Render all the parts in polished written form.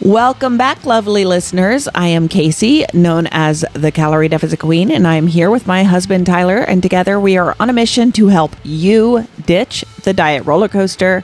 Welcome back, lovely listeners. I am Kacy, known as the Calorie Deficit Queen, and I am here with my husband, Tyler, and together we are on a mission to help you ditch the diet roller coaster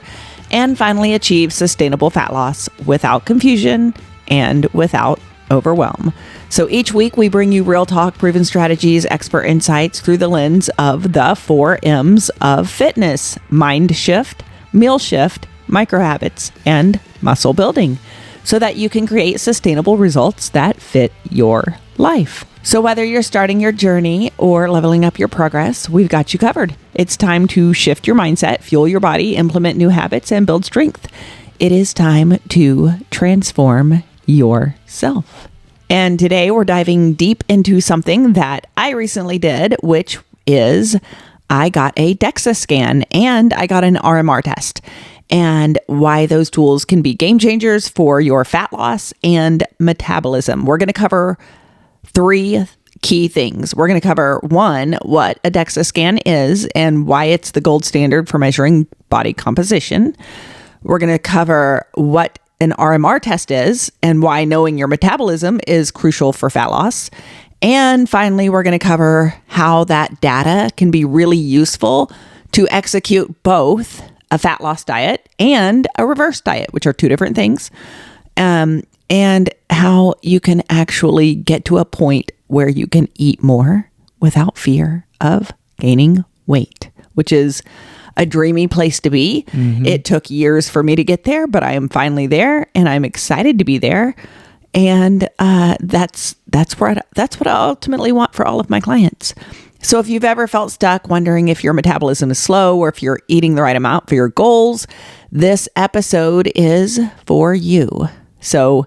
and finally achieve sustainable fat loss without confusion and without overwhelm. So each week we bring you real talk, proven strategies, expert insights through the lens of the 4 M's of fitness: mind shift, meal shift, micro habits, and muscle building, so that you can create sustainable results that fit your life. So whether you're starting your journey or leveling up your progress, we've got you covered. It's time to shift your mindset, fuel your body, implement new habits, and build strength. It is time to transform yourself. And today we're diving deep into something that I recently did, which is I got a Dexa scan and I got an RMR test, and why those tools can be game changers for your fat loss and metabolism. We're going to cover 3 key things. We're going to cover 1, what a Dexa scan is and why it's the gold standard for measuring body composition. We're going to cover what an RMR test is and why knowing your metabolism is crucial for fat loss. And finally, we're going to cover how that data can be really useful to execute both a fat loss diet and a reverse diet, which are 2 different things, and how you can actually get to a point where you can eat more without fear of gaining weight, which is a dreamy place to be. Mm-hmm. It took years for me to get there, but I am finally there, and I'm excited to be there. And that's what I ultimately want for all of my clients. So if you've ever felt stuck wondering if your metabolism is slow or if you're eating the right amount for your goals, this episode is for you. So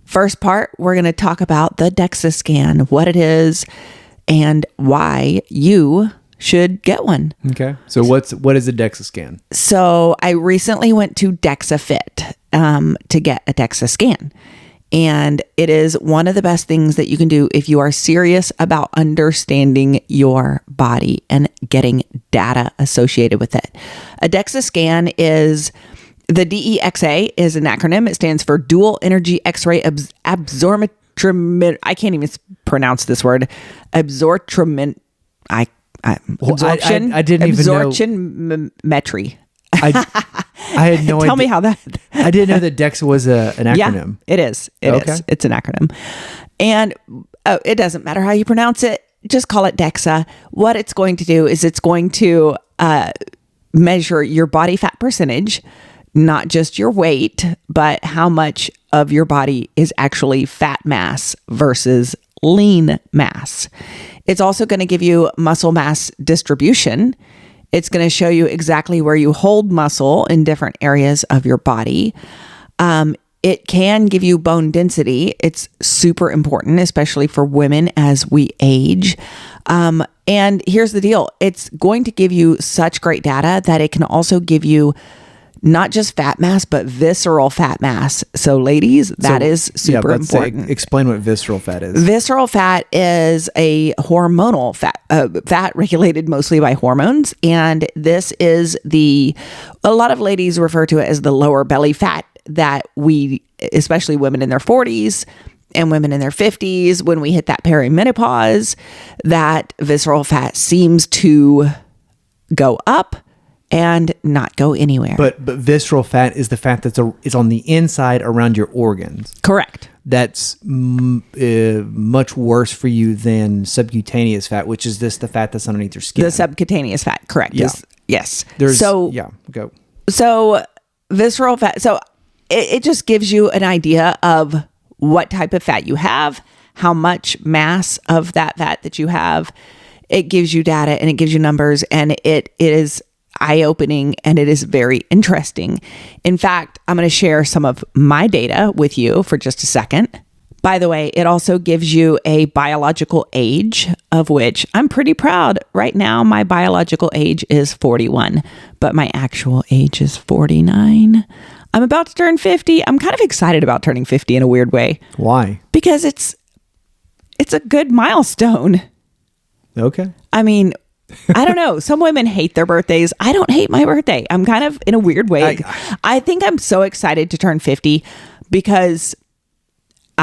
first part, we're going to talk about the Dexa scan, what it is, and why you should get one. Okay. So what is a Dexa scan? So I recently went to Dexa Fit to get a Dexa scan. And it is one of the best things that you can do if you are serious about understanding your body and getting data associated with it. A Dexa scan is, the DEXA is an acronym. It stands for Dual Energy X-ray Absorptiometry. I can't even pronounce this word. Absorptiometry. I didn't even know. Absorptiometry. I had no idea. Tell me how that... I didn't know that Dexa was an acronym. Yeah, it is. It is. It's an acronym. And it doesn't matter how you pronounce it. Just call it Dexa. What it's going to do is it's going to measure your body fat percentage, not just your weight, but how much of your body is actually fat mass versus lean mass. It's also going to give you muscle mass distribution. It's going to show you exactly where you hold muscle in different areas of your body. It can give you bone density. It's super important, especially for women as we age. And here's the deal. It's going to give you such great data that it can also give not just fat mass, but visceral fat mass. So ladies, that is super important. Explain what visceral fat is. Visceral fat is a hormonal fat regulated mostly by hormones. And this is a lot of ladies refer to it as the lower belly fat that we, especially women in their 40s and women in their 50s, when we hit that perimenopause, that visceral fat seems to go up and not go anywhere. But visceral fat is the fat is on the inside around your organs. Correct. That's much worse for you than subcutaneous fat, which is the fat that's underneath your skin. The subcutaneous fat, correct. Yeah. Yes. Go. So visceral fat, so it just gives you an idea of what type of fat you have, how much mass of that fat that you have. It gives you data and it gives you numbers, and it is eye-opening, and it is very interesting. In fact, I'm going to share some of my data with you for just a second. By the way, it also gives you a biological age, of which I'm pretty proud. Right now, my biological age is 41, but my actual age is 49. I'm about to turn 50. I'm kind of excited about turning 50 in a weird way. Why? Because it's a good milestone. Okay. I mean, I don't know. Some women hate their birthdays. I don't hate my birthday. I'm kind of in a weird way. I think I'm so excited to turn 50 because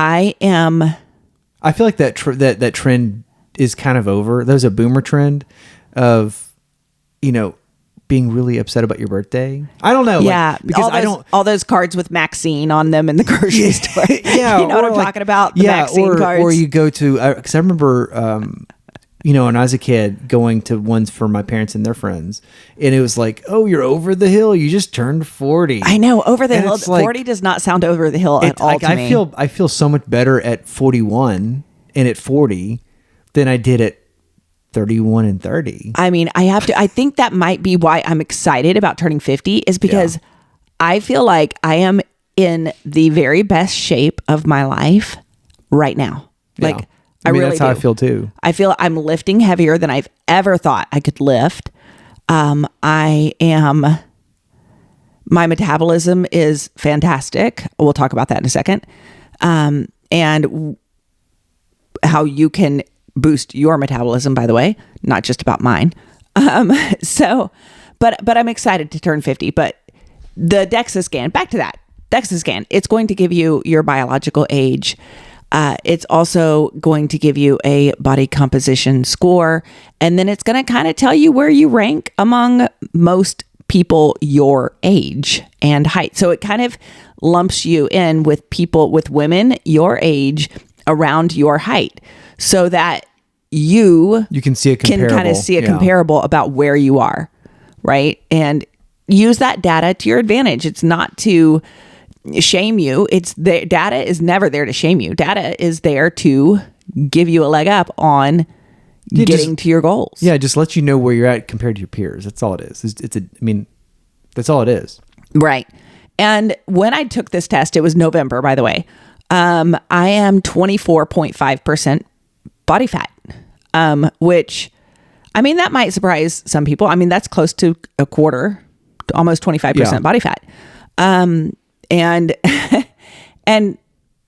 I feel like that that trend is kind of over. There's a boomer trend of, being really upset about your birthday. I don't know. Yeah. Because all those cards with Maxine on them in the grocery store. Yeah. You know what I'm talking about? The Maxine cards. Or you go to, because I remember, when I was a kid going to ones for my parents and their friends, and it was like, oh, you're over the hill. You just turned 40. I know, over the And hill. it's like, 40 does not sound over the hill at all to me. I feel so much better at 41 and at 40 than I did at 31 and 30. I mean, I think that might be why I'm excited about turning 50 is because I feel like I am in the very best shape of my life right now. Yeah. Like, I really that's do. how I feel too. I feel I'm lifting heavier than I've ever thought I could lift. My metabolism is fantastic. We'll talk about that in a second. And how you can boost your metabolism, by the way, not just about mine. But I'm excited to turn 50. But the Dexa scan, back to that Dexa scan, it's going to give you your biological age. It's also going to give you a body composition score, and then it's going to kind of tell you where you rank among most people your age and height. So it kind of lumps you in with women your age around your height, so that you can see a comparable. Can kind of see a comparable about where you are, right? And use that data to your advantage. It's not to shame you. Data is never there to shame you. Data is there to give you a leg up on getting to your goals. Yeah, just let you know where you're at compared to your peers. That's all it is. That's all it is. Right. And when I took this test, it was November, by the way. I am 24.5% body fat, which, that might surprise some people. That's close to a quarter, almost 25% body fat. And and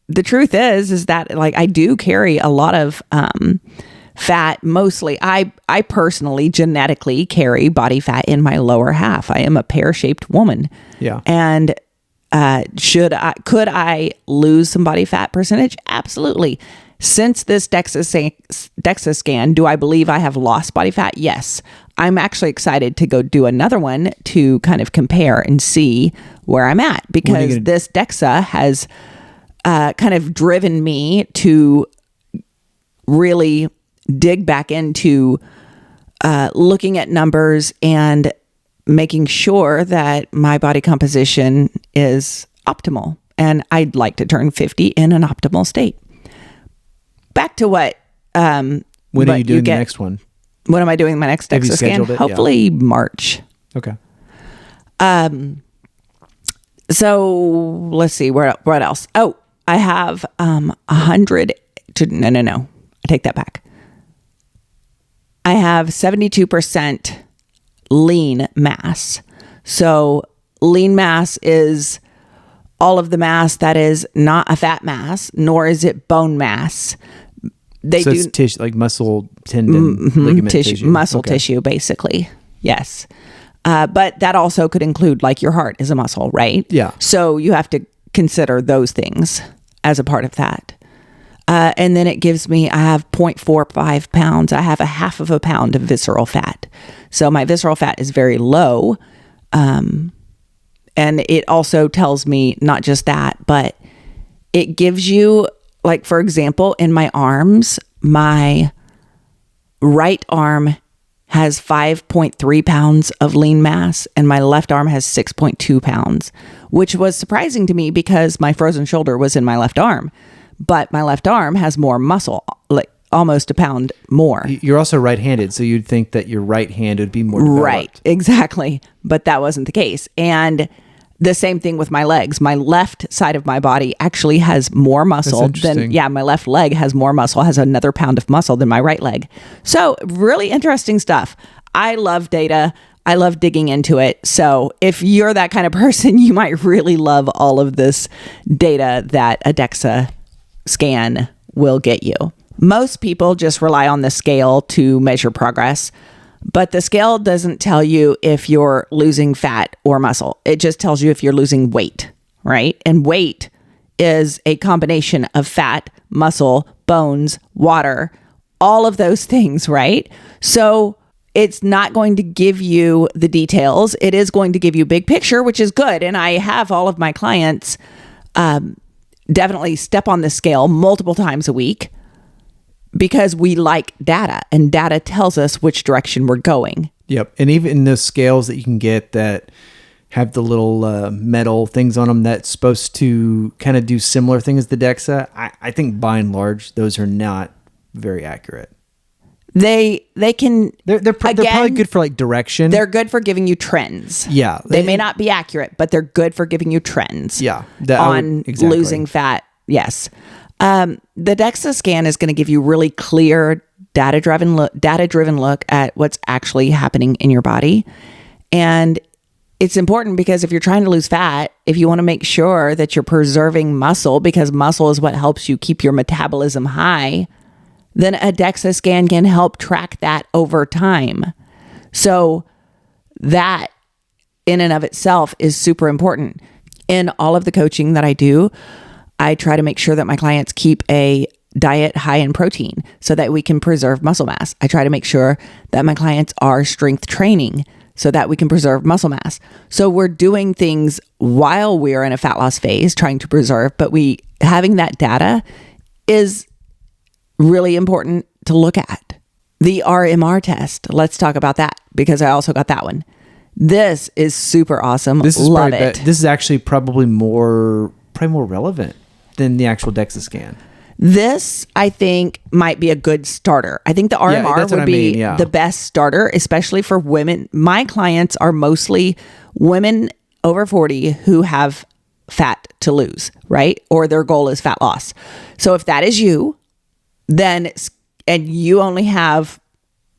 the truth is that like I do carry a lot of fat. Mostly I personally genetically carry body fat in my lower half. I am a pear-shaped woman. Yeah. And could I lose some body fat percentage? Absolutely. Since this Dexa scan, do I believe I have lost body fat? Yes. I'm actually excited to go do another one to kind of compare and see where I'm at, because this Dexa has kind of driven me to really dig back into looking at numbers and making sure that my body composition is optimal. And I'd like to turn 50 in an optimal state. Back to what... when are you doing the next one? When am I doing my next Dexa scan? Hopefully March. Okay. So let's see, what else? Oh, I have 100... No. I take that back. I have 72% lean mass. So lean mass is all of the mass that is not a fat mass, nor is it bone mass. It's tissue, like muscle, tendon, ligament tissue. Muscle tissue, basically. Yes. But that also could include like your heart is a muscle, right? Yeah. So you have to consider those things as a part of that. And then it gives me, I have 0.45 pounds. I have a half of a pound of visceral fat. So my visceral fat is very low. And it also tells me not just that, but it gives you, like, for example, in my arms, my right arm has 5.3 pounds of lean mass and my left arm has 6.2 pounds, which was surprising to me because my frozen shoulder was in my left arm. But my left arm has more muscle, like almost a pound more. You're also right-handed, so you'd think that your right hand would be more developed. Right, exactly. But that wasn't the case. And the same thing with my legs. My left side of my body actually has more muscle than, my left leg has more muscle, has another pound of muscle than my right leg. So really interesting stuff. I love data. I love digging into it. So if you're that kind of person, you might really love all of this data that a Dexa scan will get you. Most people just rely on the scale to measure progress, but the scale doesn't tell you if you're losing fat or muscle. It just tells you if you're losing weight, right? And weight is a combination of fat, muscle, bones, water, all of those things, right? So it's not going to give you the details. It is going to give you big picture, which is good. And I have all of my clients definitely step on the scale multiple times a week because we like data, and data tells us which direction we're going. Yep. And even the scales that you can get that have the little metal things on them that's supposed to kind of do similar things as the Dexa, I think by and large, those are not very accurate. They can... They're probably good for like direction. They're good for giving you trends. Yeah. They may not be accurate, but they're good for giving you trends. Yeah. Exactly. Losing fat. Yes. The Dexa scan is going to give you really clear data-driven look at what's actually happening in your body. And it's important because if you're trying to lose fat, if you want to make sure that you're preserving muscle, because muscle is what helps you keep your metabolism high, then a Dexa scan can help track that over time. So that in and of itself is super important. In all of the coaching that I do, I try to make sure that my clients keep a diet high in protein so that we can preserve muscle mass. I try to make sure that my clients are strength training so that we can preserve muscle mass. So we're doing things while we're in a fat loss phase trying to preserve, but having that data is really important to look at. The RMR test. Let's talk about that because I also got that one. This is super awesome. Love it. This is actually probably more relevant than the actual Dexa scan. This, I think, might be a good starter. I think the RMR would be the best starter, especially for women. My clients are mostly women over 40 who have fat to lose, right? Or their goal is fat loss. So if that is you, then, and you only have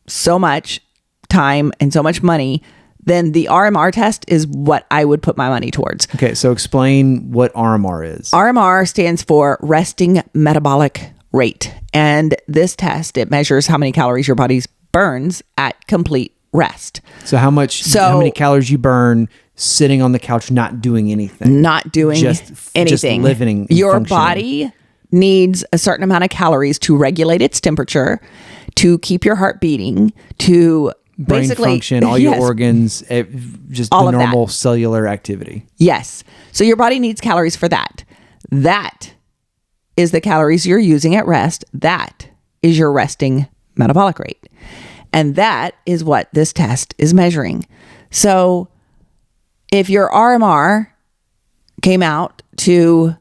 so much time and so much money, then the RMR test is what I would put my money towards. Okay, so explain what RMR is. RMR stands for resting metabolic rate. And this test, it measures how many calories your body burns at complete rest. So how many calories you burn sitting on the couch, not doing anything. Not doing anything. Just living. Your body needs a certain amount of calories to regulate its temperature, to keep your heart beating, to brain function, all your organs, just all the normal cellular activity. Yes. So your body needs calories for that. That is the calories you're using at rest. That is your resting metabolic rate. And that is what this test is measuring. So if your RMR came out to,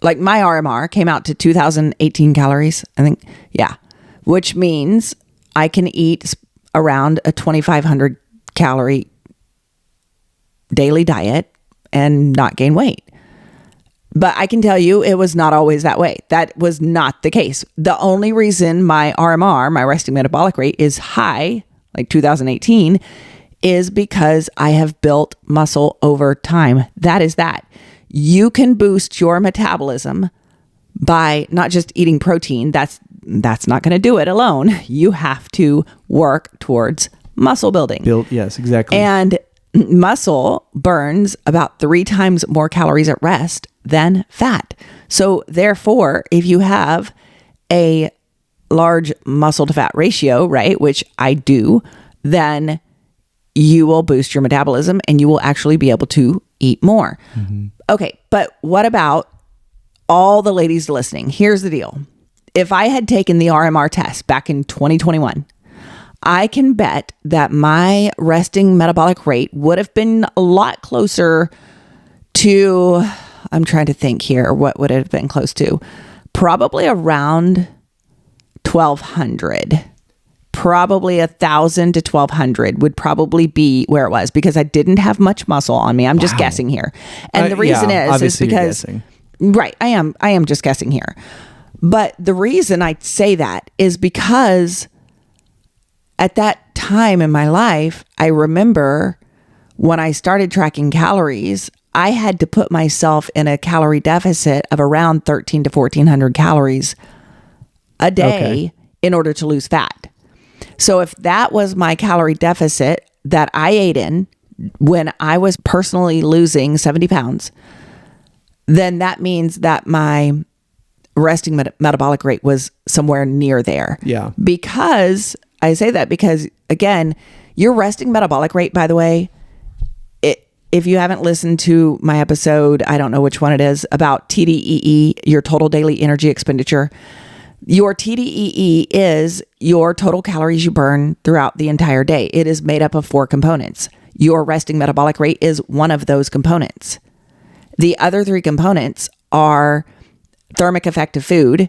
like my RMR came out to 2018 calories, I think, yeah, which means I can eat around a 2,500 calorie daily diet and not gain weight. But I can tell you it was not always that way. That was not the case. The only reason my RMR, my resting metabolic rate, is high, like 2018, is because I have built muscle over time. That is that. You can boost your metabolism by not just eating protein. That's not going to do it alone. You have to work towards muscle building. Yes, exactly. And muscle burns about 3 times more calories at rest than fat. So therefore, if you have a large muscle to fat ratio, right, which I do, then you will boost your metabolism and you will actually be able to eat more. Mm-hmm. Okay, but what about all the ladies listening? Here's the deal. If I had taken the RMR test back in 2021, I can bet that my resting metabolic rate would have been a lot closer to, I'm trying to think here, what would it have been close to? Probably around 1,200. Probably 1,000 to 1,200 would probably be where it was because I didn't have much muscle on me. I'm just guessing here. And the reason is because, right, I am just guessing here. But the reason I say that is because at that time in my life, I remember when I started tracking calories, I had to put myself in a calorie deficit of around 1,300 to 1,400 calories a day in order to lose fat. So if that was my calorie deficit that I ate in when I was personally losing 70 pounds, then that means that my resting metabolic rate was somewhere near there. Yeah. Because I say that because, again, your resting metabolic rate, by the way, if you haven't listened to my episode, I don't know which one it is, about TDEE, your total daily energy expenditure. Your TDEE is your total calories you burn throughout the entire day. It is made up of 4 components. Your resting metabolic rate is one of those components. The other 3 components are thermic effect of food.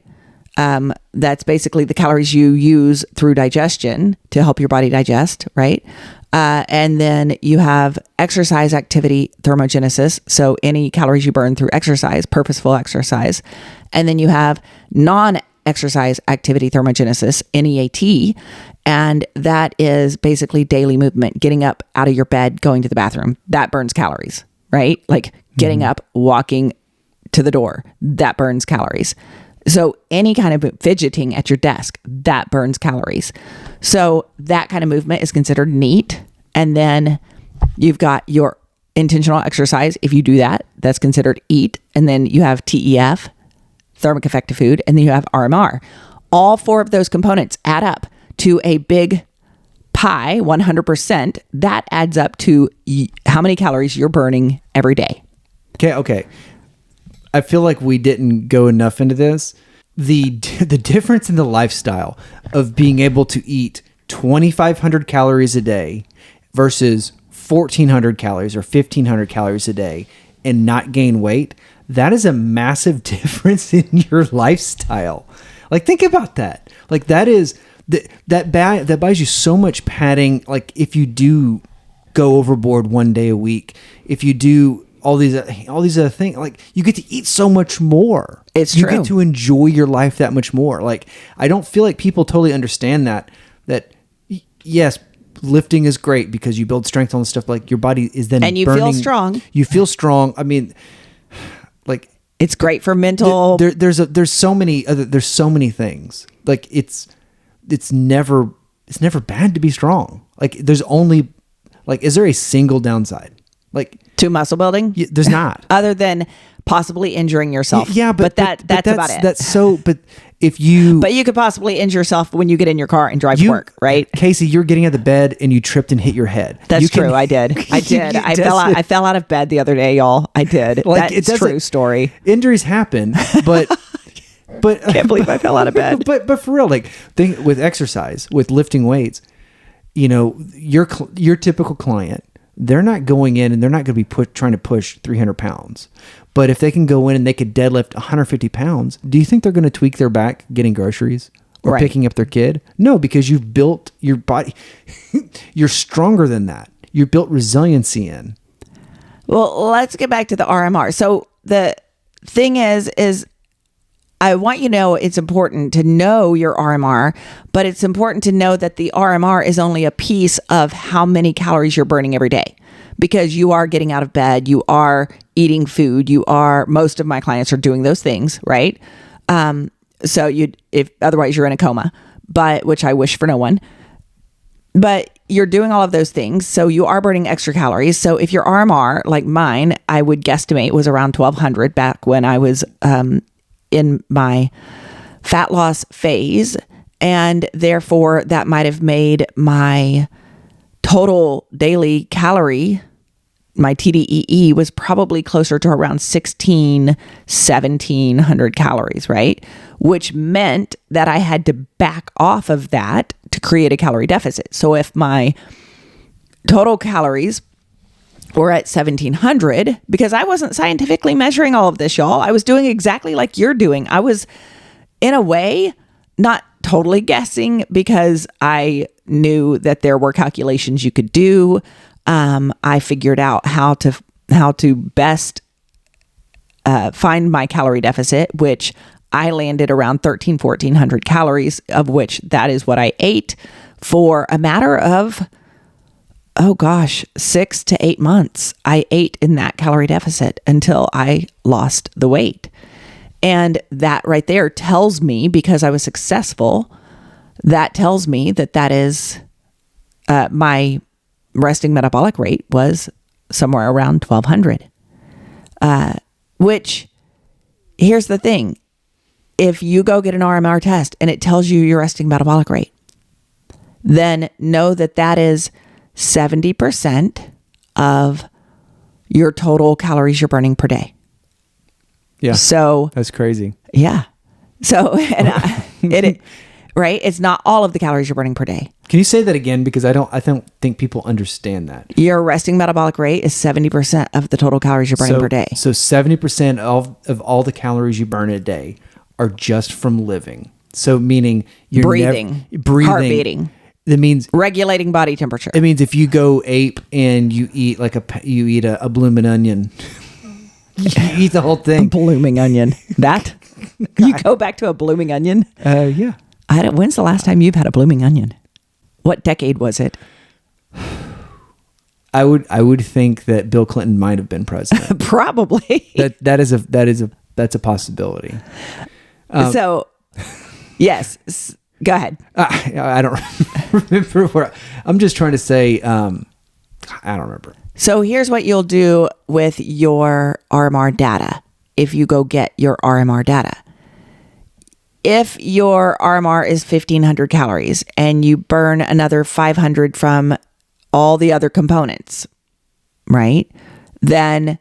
That's basically the calories you use through digestion to help your body digest, right? And then you have exercise activity thermogenesis. So any calories you burn through exercise, purposeful exercise. And then you have non-exercise activity thermogenesis, NEAT. And that is basically daily movement, getting up out of your bed, going to the bathroom. That burns calories, right? Like getting up, walking to the door, that burns calories. So any kind of fidgeting at your desk, that burns calories. So that kind of movement is considered NEAT. And then you've got your intentional exercise. If you do that, that's considered EAT. And then you have TEF, thermic effect of food. And then you have RMR. All 4 of those components add up to a big pie, 100%. That adds up to how many calories you're burning every day. Okay. I feel like we didn't go enough into this. The difference in the lifestyle of being able to eat 2,500 calories a day versus 1,400 calories or 1,500 calories a day and not gain weight, that is a massive difference in your lifestyle. Like, think about that. Like, that is that buys you so much padding. Like, if you do go overboard one day a week, if you do all these other things, like, you get to eat so much more. It's true. You get to enjoy your life that much more. Like, I don't feel like people totally understand that yes, lifting is great because you build strength on the stuff, like your body is then and you burning, feel strong. You feel strong. I mean, like, it's great for mental. There's so many things. Like, it's never bad to be strong. Like, there's only, like, is there a single downside? Like, to muscle building? There's not. Other than possibly injuring yourself. Yeah, but that's about it. That's so, but if you... But you could possibly injure yourself when you get in your car and drive to work, right? Kacy, you're getting out of the bed and you tripped and hit your head. That's true. I did. I fell out of bed the other day, y'all. I did. Like, that's a true story. Injuries happen, but... I can't believe I fell out of bed. But for real, like, think with exercise, with lifting weights, you know, your typical client, they're not going in and they're not going to be trying to push 300 pounds. But if they can go in and they could deadlift 150 pounds, do you think they're going to tweak their back getting groceries or picking up their kid? No, because you've built your body. You're stronger than that. You built resiliency in. Well, let's get back to the RMR. So the thing is I want you to know it's important to know your RMR, but it's important to know that the RMR is only a piece of how many calories you're burning every day, because you are getting out of bed, you are eating food, most of my clients are doing those things, right? So if otherwise you're in a coma, which I wish for no one, but you're doing all of those things. So you are burning extra calories. So if your RMR, like mine, I would guesstimate was around 1,200 back when I was, in my fat loss phase, and therefore that might have made my total daily calorie, my TDEE, was probably closer to around 1,700 calories, right? Which meant that I had to back off of that to create a calorie deficit. So if my total calories were at 1,700, because I wasn't scientifically measuring all of this, y'all. I was doing exactly like you're doing. I was, in a way, not totally guessing, because I knew that there were calculations you could do. I figured out how to best find my calorie deficit, which I landed around 1,400 calories, of which that is what I ate for a matter of 6 to 8 months. I ate in that calorie deficit until I lost the weight. And that right there tells me, because I was successful, that tells me that is my resting metabolic rate was somewhere around 1,200, which here's the thing. If you go get an RMR test and it tells you your resting metabolic rate, then know that that is 70% of your total calories you're burning per day. Yeah. So that's crazy. Yeah. So, right? It's not all of the calories you're burning per day. Can you say that again? Because I don't think people understand that. Your resting metabolic rate is 70% of the total calories you're burning per day. So 70% of all the calories you burn a day are just from living. So meaning you're breathing, heart beating. That means regulating body temperature. It means if you go ape and you eat a blooming onion, you eat the whole thing. A blooming onion. That you go back to a blooming onion? Yeah. When's the last time you've had a blooming onion? What decade was it? I would think that Bill Clinton might have been president. Probably. That's a possibility. So, yes. Go ahead. I don't remember I'm just trying to say, I don't remember. So here's what you'll do with your RMR data if you go get your RMR data. If your RMR is 1,500 calories and you burn another 500 from all the other components, right? Then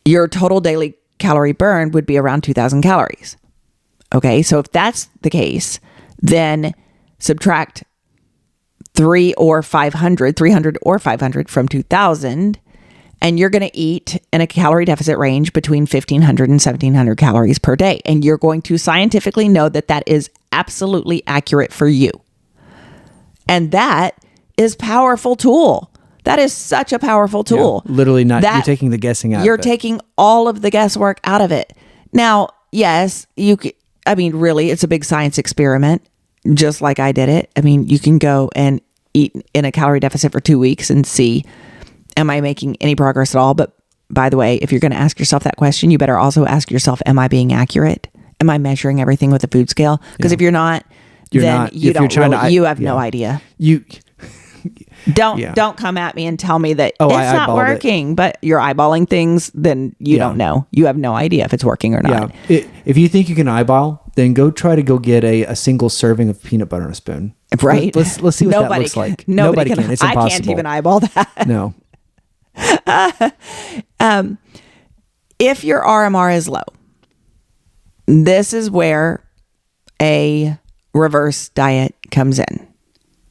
your total daily calorie burn would be around 2,000 calories. Okay, so if that's the case, then subtract 300 or 500 from 2,000, and you're going to eat in a calorie deficit range between 1,500 and 1,700 calories per day. And you're going to scientifically know that that is absolutely accurate for you. And that is powerful tool. That is such a powerful tool. Yeah, literally not, you're taking the guessing out of it. You're taking all of the guesswork out of it. Now, yes, really, it's a big science experiment, just like I did it. I mean, you can go and eat in a calorie deficit for 2 weeks and see, am I making any progress at all? But by the way, if you're going to ask yourself that question, you better also ask yourself, am I being accurate? Am I measuring everything with a food scale? Because if you're not, you have no idea. Don't come at me and tell me that it's not working, but you're eyeballing things, then you don't know. You have no idea if it's working or not. Yeah. If you think you can eyeball, then go try to go get a single serving of peanut butter on a spoon. Right. Let's see what that looks like. Nobody can. It's impossible. I can't even eyeball that. No. If your RMR is low, this is where a reverse diet comes in.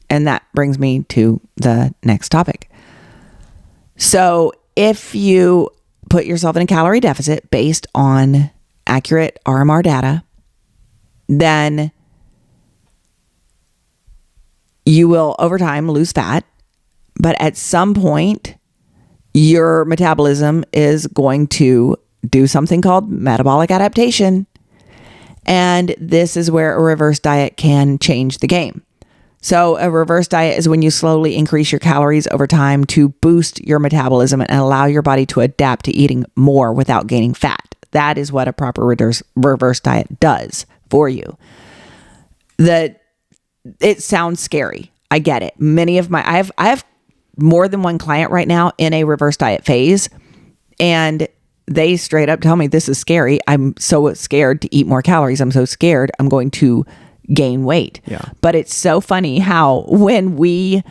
And that brings me to the next topic. So if you put yourself in a calorie deficit based on accurate RMR data, then you will over time lose fat. But at some point, your metabolism is going to do something called metabolic adaptation. And this is where a reverse diet can change the game. So a reverse diet is when you slowly increase your calories over time to boost your metabolism and allow your body to adapt to eating more without gaining fat. That is what a proper reverse diet does for you. It sounds scary. I get it. I have more than one client right now in a reverse diet phase, and they straight up tell me this is scary. I'm so scared to eat more calories. I'm so scared I'm going to gain weight. Yeah. But it's so funny how when we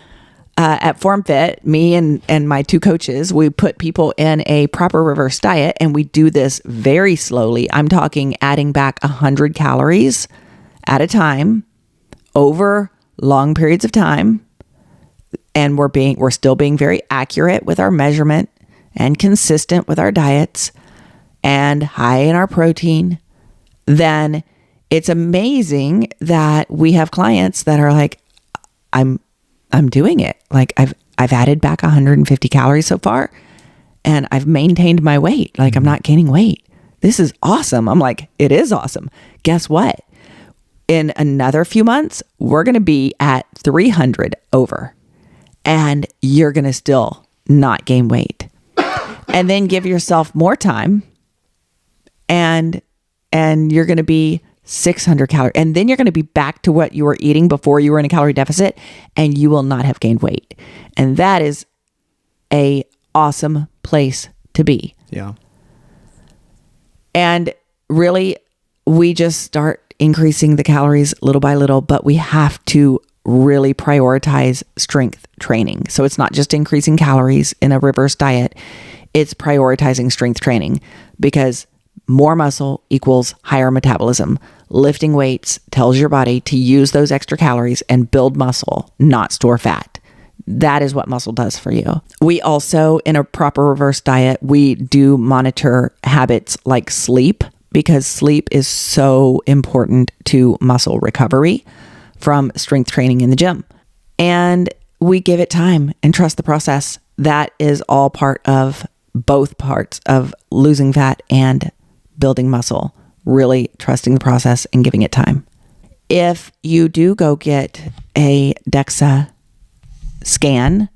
at FormFit, me and my two coaches, we put people in a proper reverse diet, and we do this very slowly. I'm talking adding back 100 calories at a time over long periods of time. And we're still being very accurate with our measurement and consistent with our diets and high in our protein. Then it's amazing that we have clients that are like, I'm doing it. Like I've added back 150 calories so far, and I've maintained my weight. Like I'm not gaining weight. This is awesome. I'm like, it is awesome. Guess what? In another few months, we're going to be at 300 over, and you're going to still not gain weight. And then give yourself more time, and you're going to be 600 calories. And then you're going to be back to what you were eating before you were in a calorie deficit, and you will not have gained weight. And that is a awesome place to be. Yeah. And really, we just start increasing the calories little by little, but we have to really prioritize strength training. So it's not just increasing calories in a reverse diet, it's prioritizing strength training, because more muscle equals higher metabolism. Lifting weights tells your body to use those extra calories and build muscle, not store fat. That is what muscle does for you. We also, in a proper reverse diet, we do monitor habits like sleep, because sleep is so important to muscle recovery from strength training in the gym. And we give it time and trust the process. That is all part of both parts of losing fat and building muscle, really trusting the process and giving it time. If you do go get a Dexa scan,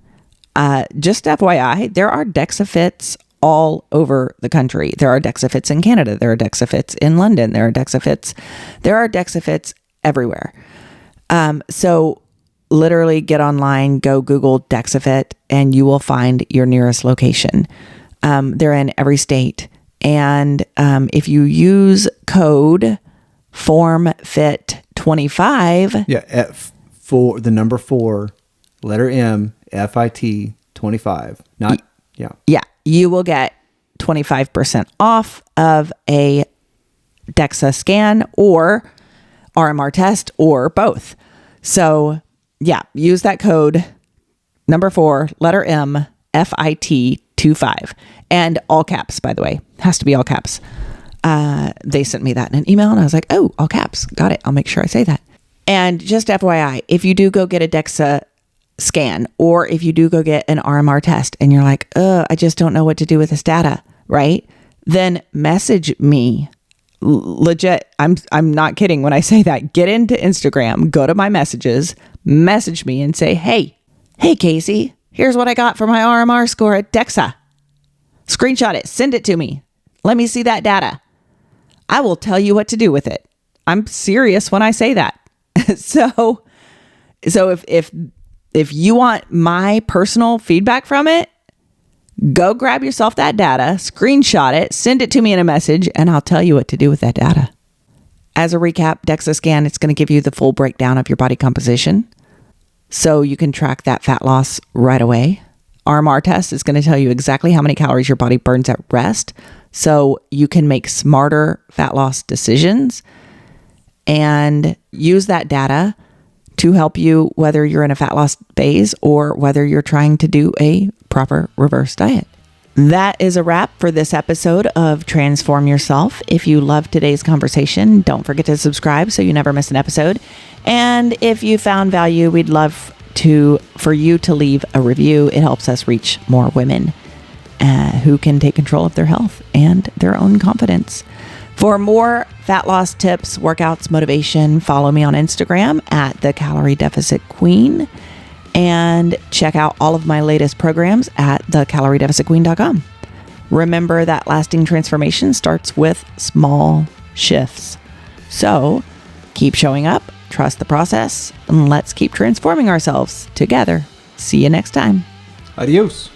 just FYI, there are Dexa fits all over the country. There are Dexa fits in Canada. There are Dexa fits in London. There are Dexa fits everywhere. So literally get online, go Google DexaFit, and you will find your nearest location. They're in every state. And if you use code FORMFIT25. Yeah, for the number 4, letter M, FIT 25. Not, yeah. Yeah, you will get 25% off of a Dexa scan or RMR test or both. So yeah, use that code number 4, letter M, FIT 25, and all caps, by the way, has to be all caps. They sent me that in an email and I was like, oh, all caps. Got it. I'll make sure I say that. And just FYI, if you do go get a Dexa scan, or if you do go get an RMR test and you're like, I just don't know what to do with this data, right? Then message me. Legit, I'm not kidding when I say that. Get into Instagram, go to my messages, message me and say, hey Kacy, here's what I got for my RMR score at Dexa. Screenshot it, send it to me. Let me see that data. I will tell you what to do with it. I'm serious when I say that. So if you want my personal feedback from it, go grab yourself that data, screenshot it, send it to me in a message, and I'll tell you what to do with that data. As a recap, Dexa scan, it's going to give you the full breakdown of your body composition, so you can track that fat loss right away. RMR test is going to tell you exactly how many calories your body burns at rest, so you can make smarter fat loss decisions and use that data to help you, whether you're in a fat loss phase or whether you're trying to do a proper reverse diet. That is a wrap for this episode of Transform Yourself. If you loved today's conversation, don't forget to subscribe so you never miss an episode. And if you found value, we'd love for you to leave a review. It helps us reach more women who can take control of their health and their own confidence. For more fat loss tips, workouts, motivation, follow me on Instagram at the Calorie Deficit Queen, and check out all of my latest programs at thecaloriedeficitqueen.com. Remember that lasting transformation starts with small shifts. So keep showing up, trust the process, and let's keep transforming ourselves together. See you next time. Adios.